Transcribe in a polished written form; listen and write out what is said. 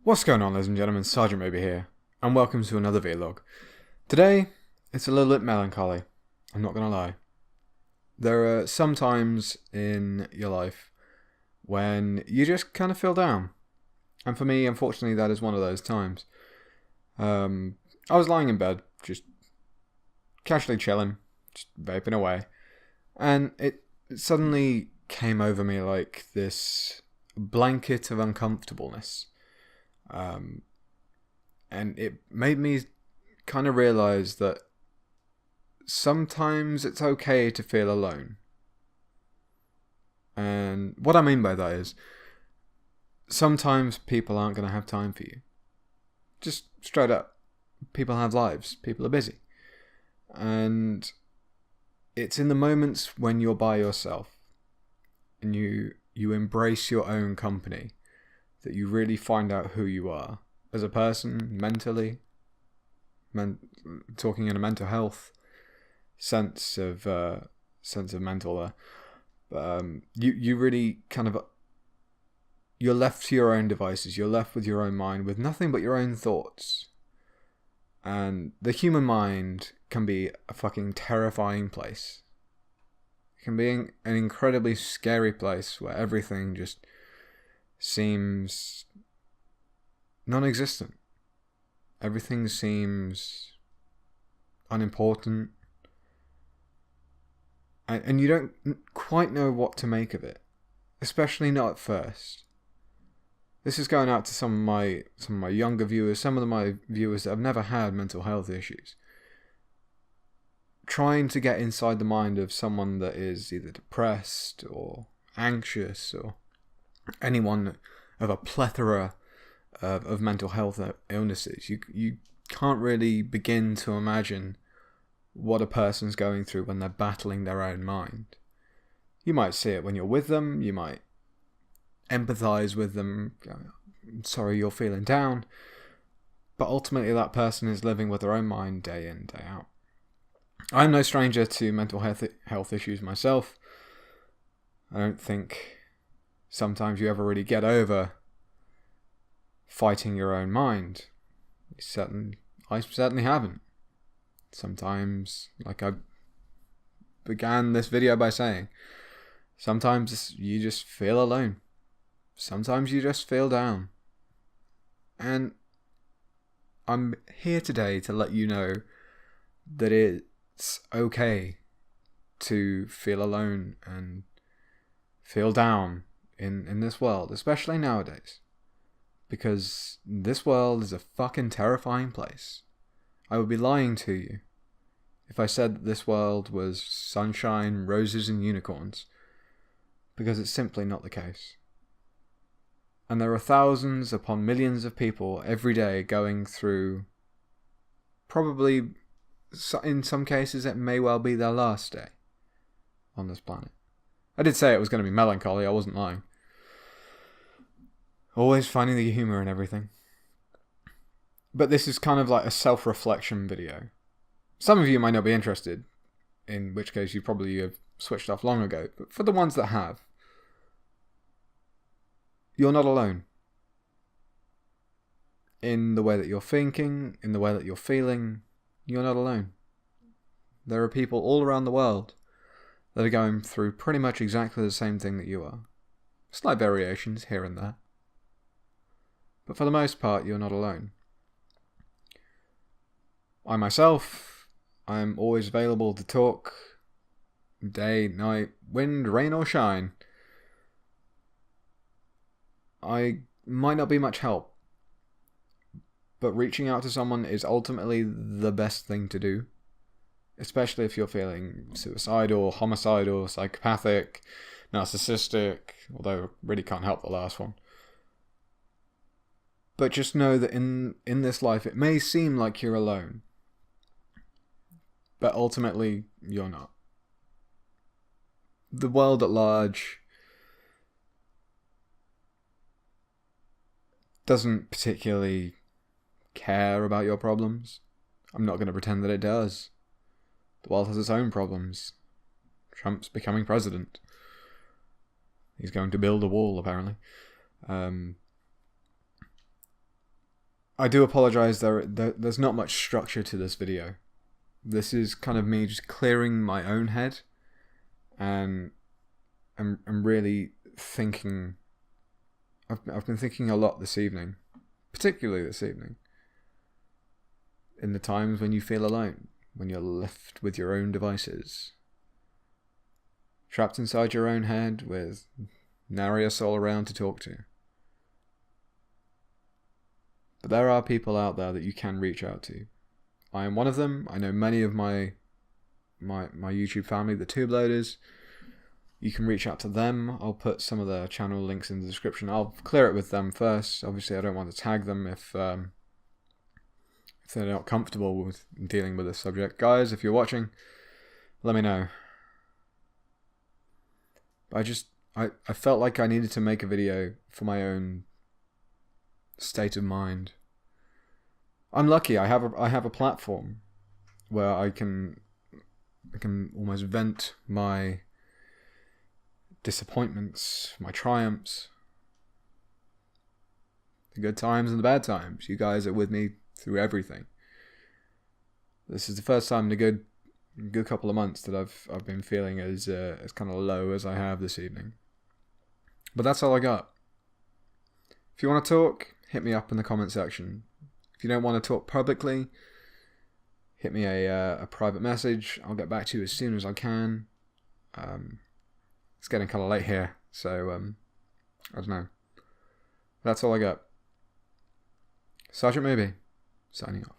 What's going on, ladies and gentlemen? Sgt Mooby here, and welcome to another vlog. Today, it's a little bit melancholy, I'm not gonna lie. There are some times in your life when you just kind of feel down. And for me, unfortunately, that is one of those times. I was lying in bed, just casually chilling, just vaping away, and it suddenly came over me like this blanket of uncomfortableness. And it made me kind of realize that sometimes it's okay to feel alone. And what I mean by that is, sometimes people aren't going to have time for you. Just straight up. People have lives. People are busy. And it's in the moments when you're by yourself and you embrace your own company that you really find out who you are as a person, mentally, talking in a mental health sense of mental there. You really kind of, you're left to your own devices, you're left with your own mind, with nothing but your own thoughts. And the human mind can be a fucking terrifying place. It can be an incredibly scary place where everything just seems non-existent. Everything seems unimportant. And you don't quite know what to make of it. Especially not at first. This is going out to some of my younger viewers, some of my viewers that have never had mental health issues. Trying to get inside the mind of someone that is either depressed or anxious or anyone of a plethora of mental health illnesses. You can't really begin to imagine what a person's going through when they're battling their own mind. You might see it when you're with them, you might empathize with them, I'm sorry you're feeling down, but ultimately that person is living with their own mind day in, day out. I'm no stranger to mental health issues myself. I don't think sometimes you ever really get over fighting your own mind. I certainly haven't. Sometimes, like I began this video by saying, sometimes you just feel alone. Sometimes you just feel down. And I'm here today to let you know that it's okay to feel alone and feel down in this world, especially nowadays. Because this world is a fucking terrifying place. I would be lying to you if I said that this world was sunshine, roses and unicorns. Because it's simply not the case. And there are thousands upon millions of people every day going through, probably in some cases it may well be their last day on this planet. I did say it was going to be melancholy, I wasn't lying. Always finding the humour in everything. But this is kind of like a self-reflection video. Some of you might not be interested, in which case you probably have switched off long ago. But for the ones that have, you're not alone. In the way that you're thinking, in the way that you're feeling, you're not alone. There are people all around the world that are going through pretty much exactly the same thing that you are. Slight variations here and there. But for the most part, you're not alone. I myself, I'm always available to talk, day, night, wind, rain or shine. I might not be much help, but reaching out to someone is ultimately the best thing to do, especially if you're feeling suicidal, homicidal, psychopathic, narcissistic, although I really can't help the last one. But just know that in this life it may seem like you're alone, but ultimately you're not. The world at large doesn't particularly care about your problems. I'm not going to pretend that it does. The world has its own problems. Trump's becoming president. He's going to build a wall, apparently. I do apologise. There's not much structure to this video. This is kind of me just clearing my own head, and I'm really thinking. I've been thinking a lot this evening, particularly this evening. In the times when you feel alone, when you're left with your own devices, trapped inside your own head with nary a soul around to talk to. But there are people out there that you can reach out to. I am one of them. I know many of my YouTube family, the Tube Loaders. You can reach out to them. I'll put some of their channel links in the description. I'll clear it with them first. Obviously, I don't want to tag them if they're not comfortable with dealing with this subject. Guys, if you're watching, let me know. I felt like I needed to make a video for my own state of mind. I'm lucky. I have a platform where I can almost vent my disappointments, my triumphs, the good times and the bad times. You guys are with me through everything. This is the first time in a good couple of months that I've been feeling as kind of low as I have this evening. But that's all I got. If you want to talk, hit me up in the comment section. If you don't want to talk publicly, hit me a private message. I'll get back to you as soon as I can. It's getting kind of late here, so I don't know. That's all I got. Sgt Mooby, signing off.